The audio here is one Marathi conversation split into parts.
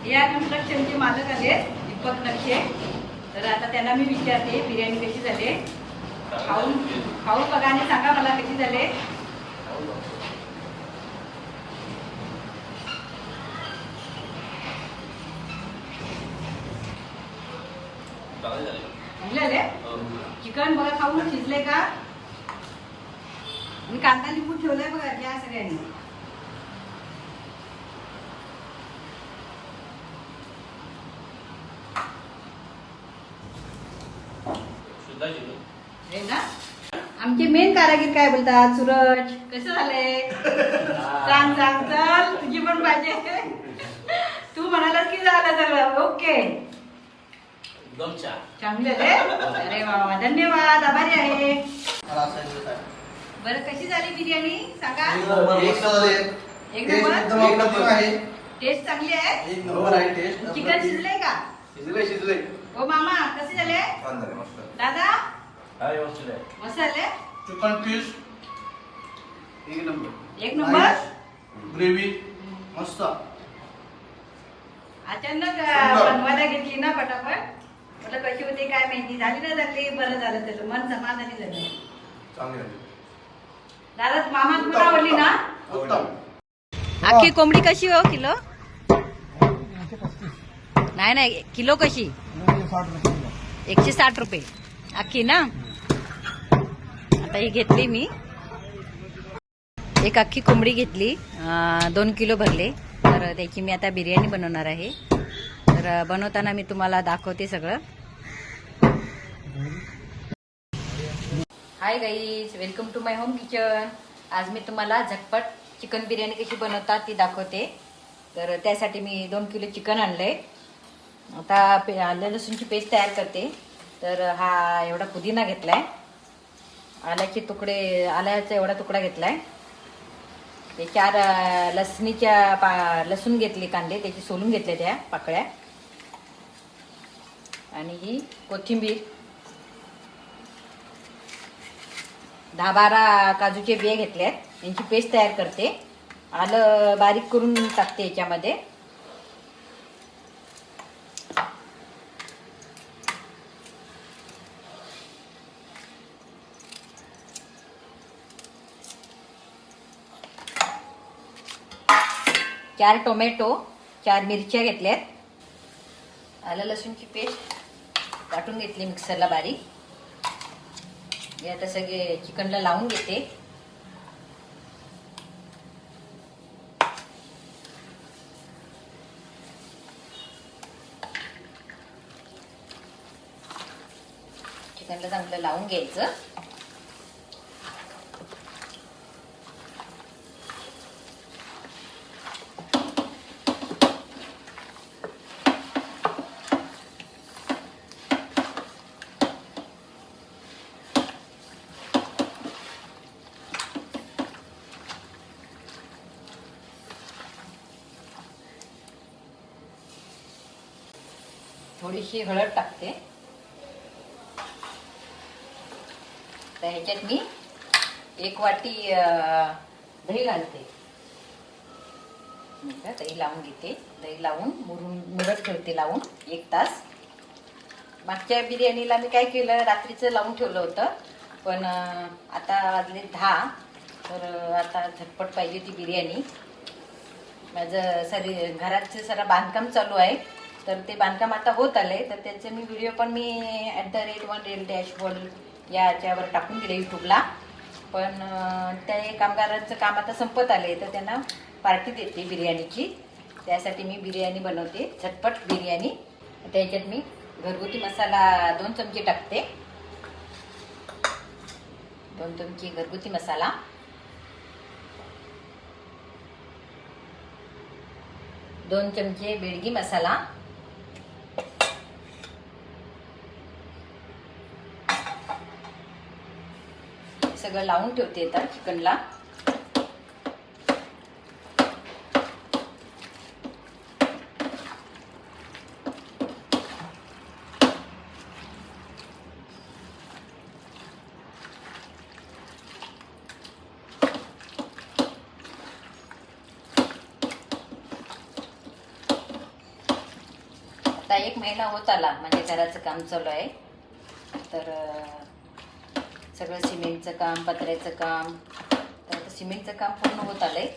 या कन्स्ट्रक्शनचे मालक आले दीपक नक्षे. तर आता त्यांना मी विचारते बिर्याणी कशी झाली. खाऊन खाऊन बघा आणि सांगा मला कशी झाली. झाले चिकन बघा खाऊन शिजले का. आणि कांदा लिंबू ठेवलाय बघा या सगळ्यांनी. ना आमचे मेन कारागीर काय बोलतात. सूरज कसं झालंय सांग सांग. चल तुझी पण पाहिजे. तू म्हणाला की झालं सगळं ओके. चांगले अरे वा धन्यवाद आभारी आहे. बरं कशी झाली बिर्याणी सांगा. एक नंबर टेस्ट चांगली आहे. चिकन शिजलंय का. शिजले हो मामा कसे झाले दादा. मसाले चिकन पीस एक नंबर. ग्रेव्ही मस्त. अचानक बनवायला घेतली ना पटापट. म्हटलं कशी होती काय माहिती. झाली ना झाली बरं झालं त्याचं मन समाधानी झालं. चांगली दादा मामा तुम्हाला आवडली ना. उत्तम. अख्खी कोंबडी कशी हो किलो. नाही किलो कशी. 160 रुपये अख्खी ना. आता ही घेतली मी एक अख्खी कोंबडी घेतली. 2 किलो भरले. तर त्याची मी आता बिर्याणी बनवणार आहे. तर बनवताना मी तुम्हाला दाखवते सगळं. Hi guys welcome to my home kitchen. आज मी तुम्हाला झटपट चिकन बिर्याणी कशी बनवतात ती दाखवते. तर त्यासाठी मी 2 किलो चिकन आणलंय. आता आलं लसूणची पेस्ट तयार करते. तर हा एवढा पुदिना घेतलाय. आल्याचे तुकडे आल्याचा एवढा तुकडा घेतलाय. ते 4 लसूण घेतले कांदे त्याची सोलून घेतले त्या पाकळ्या. आणि ही कोथिंबीर 10-12 काजूचे बिया घेतल्यात. यांची पेस्ट तयार करते. आलं बारीक करून टाकते याच्यामध्ये. चार टोमॅटो 4 मिरच्या घेतल्यात. आलं लसूणची पेस्ट काटून घेतली मिक्सरला बारीक. हे आता सगळे चिकनला लावून घेते. चिकनला चांगलं लावून घ्यायचं. थोडीशी हळद टाकते. तर ह्याच्यात मी 1 वाटी दही घालते. दही लावून घेते. दही लावून मुरत ठेवते लावून 1 तास. मागच्या बिर्याणीला मी काय केलं रात्रीचं लावून ठेवलं होतं. पण आता वाजले 10. तर आता झटपट पाहिजे ती बिर्याणी. माझं घराचं सारं बांधकाम चालू आहे. तर ते बांधकाम आता होत आलंय. तर त्याचे मी व्हिडिओ पण मी @1real-world याच्यावर टाकून दिले युट्यूबला. पण त्या कामगारांचं काम आता संपत आले. तर त्यांना पार्टी देते बिर्याणीची. त्यासाठी मी बिर्याणी बनवते झटपट बिर्याणी. त्याच्यात मी घरगुती मसाला 2 चमचे टाकते. 2 चमचे घरगुती मसाला. 2 चमचे बेडगी मसाला. सगळं लावून ठेवते आता चिकनला. आता 1 महिना होत आला म्हणजे घराचं काम चालू आहे. तर सगळं सिमेंटचं काम, पत्र्याचं काम, तर आता सिमेंटचं काम पूर्ण होत आलंय.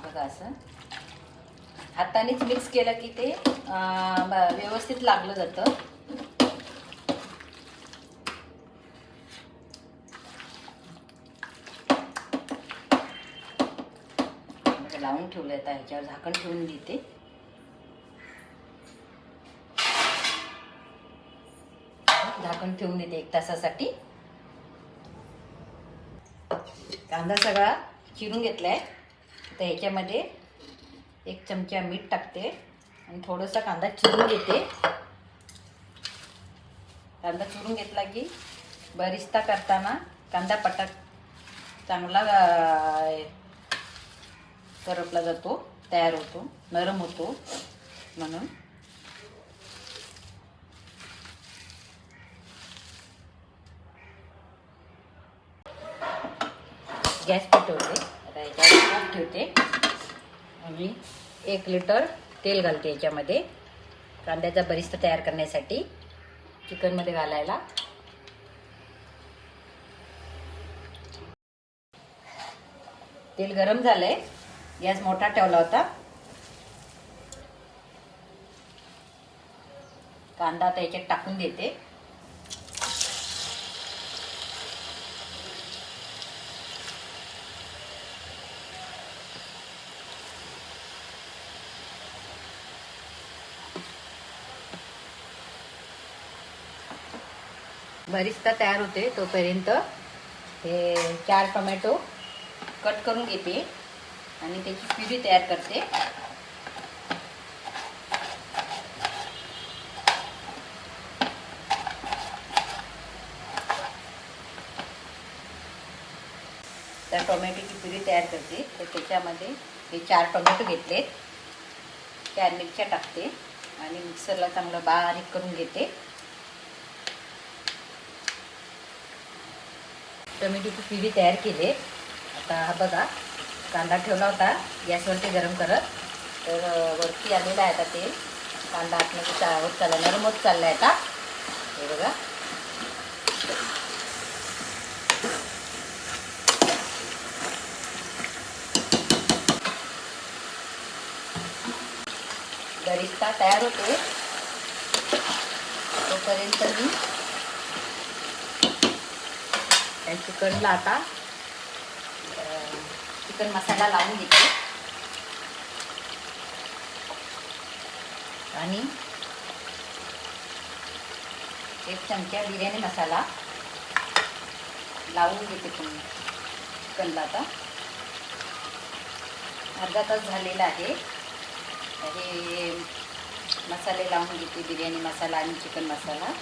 बघा असं हातानेच मिक्स केलं की ते व्यवस्थित लागलं जातं. लावून ठेवलं आता ह्याच्यावर झाकण ठेवून देते. झाकण ठेवून देते 1 तासासाठी. कांदा सगळा चिरून घेतलाय. तर ह्याच्यामध्ये 1 चमचा मीठ टाकते आणि थोडासा कांदा चिरून घेते. कांदा चिरून घेतला की बरिस्ता करताना कांदा पटाक चांगला करपला जातो, तयार होतो, नरम होतो म्हणून. गॅस पेटवते. आता याच्यावर तूप ठेवते आणि 1 लिटर तेल घालते याच्यामध्ये कांद्याचा बरिस्ता तयार करण्यासाठी, चिकनमध्ये घालायला. तेल गरम झालंय. गॅस मोठा ठेवला होता. कांदा आता याच्यात टाकून देते. बरिस्ता तयार होते तोपर्यंत हे 4 टोमॅटो कट करून घेते आणि त्याची प्युरी तयार करते. तर टोमॅटोची प्युरी तयार करते. तर त्याच्यामध्ये हे 4 टोमॅटो घेतलेत, 4 मिरच्या टाकते आणि मिक्सरला चांगलं बारीक करून घेते. टोमॅटोची प्युरी तयार केली. आता हा बघा कांदा ठेवला होता गॅसवरती गरम करत, तर वरती आलेला आहे आता तेल. कांदा आतमध्ये होत चालला, नरम होत चालला आहे आता. हे बघा बरिस्ता तयार होते तोपर्यंत मी त्या चिकनला आता चिकन मसाला लावून घेते आणि 1 चमचा बिर्याणी मसाला लावून घेते चिकनला. आता अर्धा तास झालेला आहे. हे मसाले लावून घेते, बिर्याणी मसाला आणि चिकन मसाला.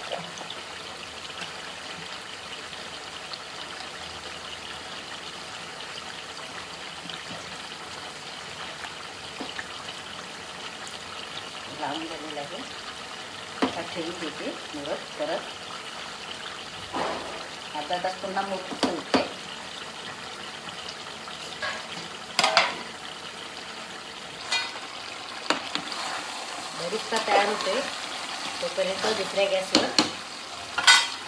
लावून झालेलं आहे. आता ठेवून देते मुरत परत. अर्धा तास पुन्हा मूग ठेवते. बरिस्ता तयार होते तोपर्यंत दुसऱ्या गॅसवर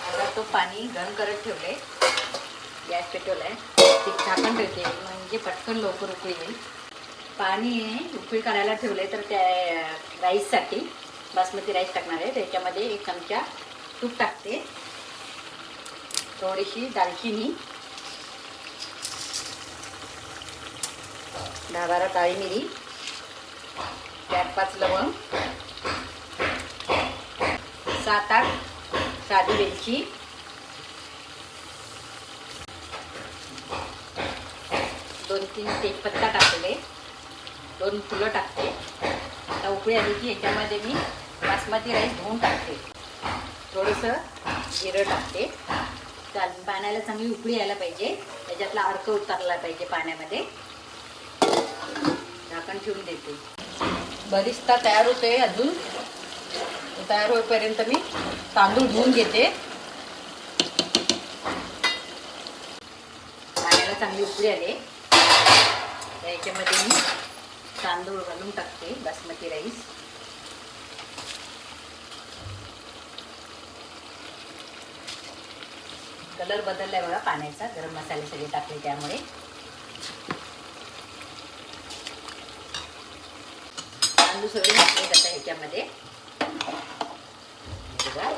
आता तो पाणी गरम करत ठेवले. गॅस पेटवलाय. ते झाकण ठेवते म्हणजे पटकन लवकर उकळी येईल. पाणी उकळी करायला ठेवले. तर त्या राईससाठी बासमती राईस टाकणार आहे. त्याच्यामध्ये 1 चमचा तूप टाकते, थोडीशी दालचिनी, 10-12 काळी मिरी, 4-5 लवंग, 7-8 साधी वेलची, 2-3 तेजपत्ता टाकले, 2 फुलं टाकते. आता उकळी आली की ह्याच्यामध्ये मी बासमती राईस धुवून टाकते. थोडंसं जिरं टाकते. पाण्याला चांगली उकळी यायला पाहिजे, त्याच्यातला अर्क उतरला पाहिजे पाण्यामध्ये. झाकण ठेवून देते. बरिस्ता तयार होते. अजून तयार होईपर्यंत मी तांदूळ धुवून घेते. पाण्याला चांगली उकळी आली. याच्यामध्ये मी तांदूळ घालून टाकते, बासमती राईस. कलर बदललाय बघा पाण्याचा, गरम मसाले सगळे टाकले त्यामुळे. तांदूळ सगळे घातले आता ह्याच्यामध्ये. बघा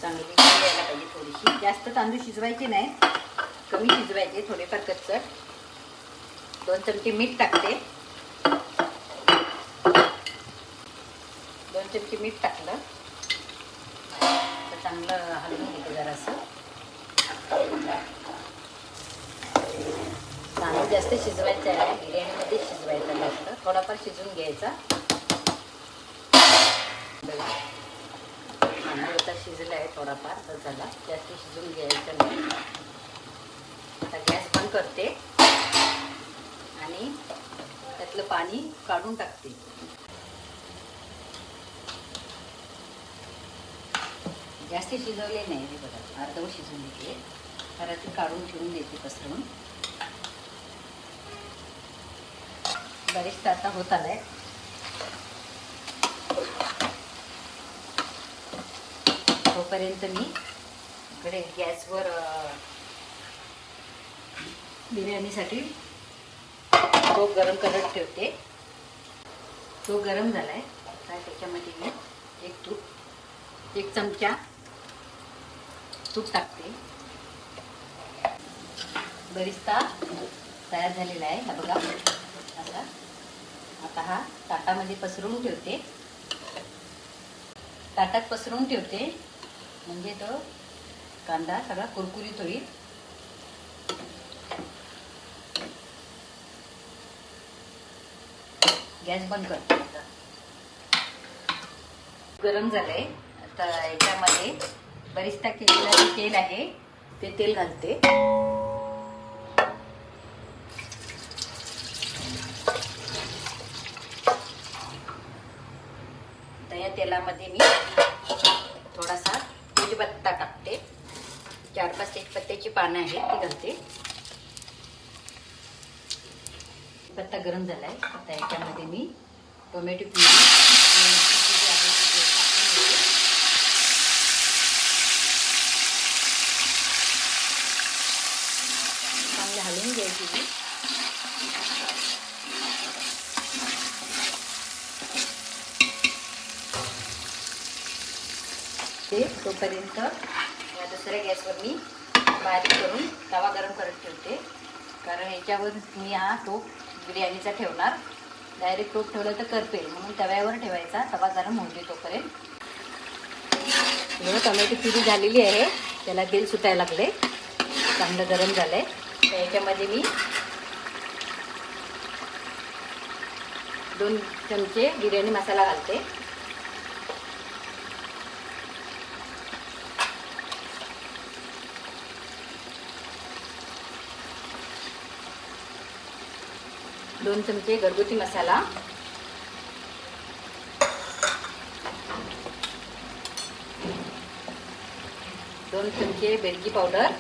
चांगली यायला पाहिजे थोडीशी. जास्त तांदूळ शिजवायचे नाही, कमी शिजवायचे, थोडेफार कच्चट. 2 चमचे मीठ टाकते. 2 चमचे मीठ टाकलं तर चांगलं हलवून घेते जरासं. तांदूळ जास्त शिजवायचा आहे, बिर्याणीमध्ये शिजवायचा जास्त, थोडाफार शिजून घ्यायचा. तांदूळ आता शिजला आहे थोडाफार, तर झाला, जास्त शिजून घ्यायचं नाही. आता गॅस बंद करते आणि त्यातलं पाणी काढून टाकते. जास्त शिजवले नाही हे बघा, अर्धवट शिजवून घेते. घरातून काढून ठेवून देते पसरवून. बरेचदा आता होत आलाय. तोपर्यंत मी इकडे गॅसवर बिर्याणीसाठी तो गरम करत ठेवते. तो गरम झालाय. आता त्याच्यामध्ये मी एक चमचा तूप टाकते. बरिस्ता तयार झालेला आहे हा बघा असा. आता हा ताटामध्ये पसरवून ठेवते. ताटात पसरवून ठेवते म्हणजे तो कांदा सगळा कुरकुरीत होईल. गॅस बंद करते. आता गरम झालंय. आता याच्यामध्ये बरिस्ता केलेलं जे तेल आहे ते तेल घालते. आता या तेलामध्ये मी थोडासा तेजपत्ता टाकते. 4-5 तेजपत्त्याची पानं आहेत ती घालते. पत्ता गरम झालाय. आता याच्यामध्ये मी टोमॅटो प्युरी चांगले हलवून घ्यायची. ते तोपर्यंत या दुसऱ्या गॅसवर मी बारीक करून तवा गरम करत ठेवते. कारण याच्यावर मी हा टोप बिर्याणीचा ठेवणार. डायरेक्ट टोप ठेवलं तर करपेल, म्हणून तव्यावर ठेवायचा. तवा गरम होऊ दे तोपर्यंत. टोमॅटो प्युरी झालेली आहे, त्याला तेल सुटायला लागले, चांगलं गरम झालंय. तर याच्यामध्ये मी 2 चमचे बिर्याणी मसाला घालते. दोन चमचे घरगुती मसाला, 2 चमचे बेडगी पावडर,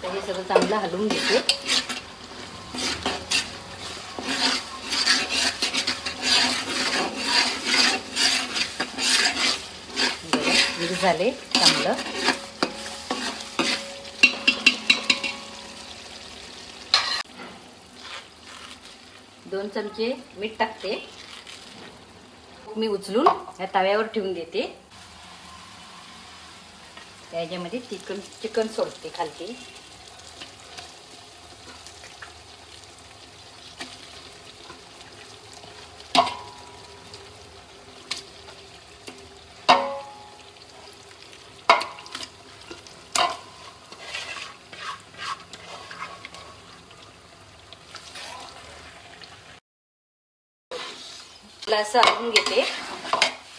तर हे सगळं चांगलं हलवून घेते. मिक्स झाले चांगलं. दोन चमचे मीठ टाकते. मी उचलून या तव्यावर ठेवून देते. त्याच्यामध्ये चिकन सोडते खालती. असं हलवून घेते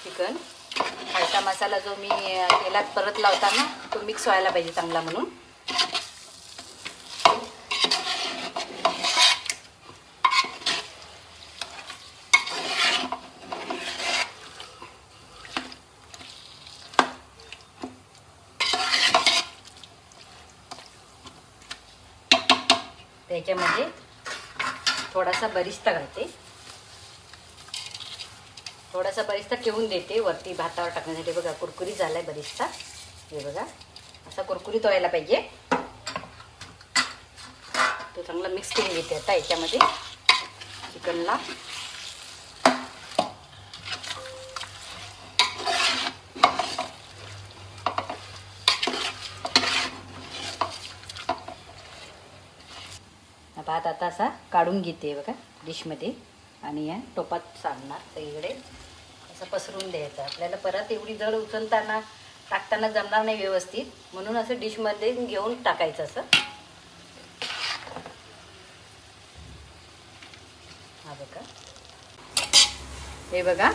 चिकन. खालचा मसाला जो मी तेलात परत लावताना तो मिक्स व्हायला पाहिजे चांगला, म्हणून याच्यामध्ये थोडासा बरिस्ता घालते. थोडासा बरिस्ता ठेवून देते वरती भातावर टाकण्यासाठी. बघा कुरकुरीत झालाय बरिस्ता. हे बघा असा कुरकुरीत व्हायला पाहिजे. तो चांगला मिक्स करून घेते आता याच्यामध्ये चिकनला. भात आता असा काढून घेते बघा डिशमध्ये आणि या टोपात सांडणार सगळीकडे. असं पसरून द्यायचं. आपल्याला परत एवढी जड उचलताना टाकताना जमणार नाही व्यवस्थित, म्हणून असं डिशमध्ये घेऊन टाकायचं असं. हा बघा हे बघा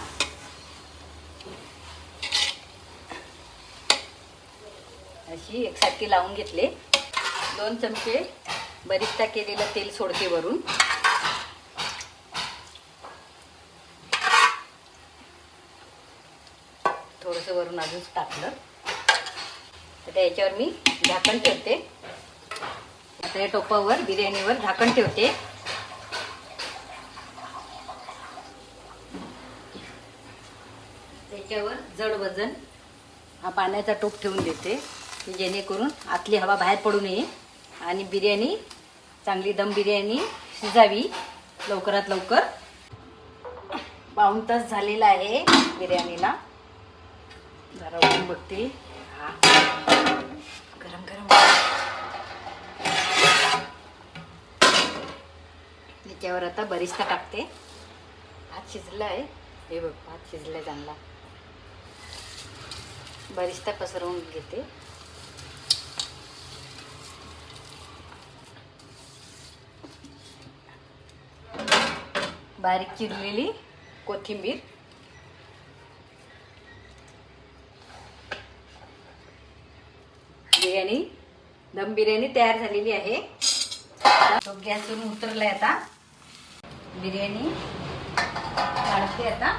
अशी एकसारखी लावून घेतले. 2 चमचे बरिस्ता केलेलं तेल सोडते वरून. थोडंसं वरून अजून टाकलं तर याच्यावर मी झाकण ठेवते. आता या टोपावर बिर्याणीवर झाकण ठेवते. त्याच्यावर जड वजन हा पाण्याचा टोप ठेवून देते की जेणेकरून आतली हवा बाहेर पडू नये आणि बिर्याणी चांगली दम बिर्याणी शिजावी लवकरात लवकर. 1 तास झालेला आहे बिर्याणीला. जरा उघडून बघते. हा गरम गरम. त्याच्यावर आता बरिस्ता टाकते. भात शिजला आहे. हे बघ भात शिजलाय चांगला. बरिस्ता पसरवून घेते. बारीक चिरलेली कोथिंबीर. बिर्याणी दम बिर्याणी तयार झालेली आहे. तो गॅसवरून उतरलाय आता. बिर्याणी काढते आता.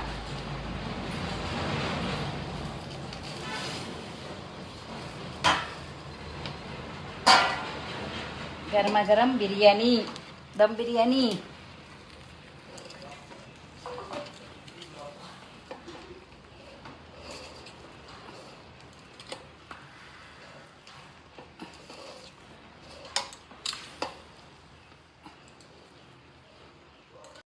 गरमागरम बिर्याणी दम बिर्याणी.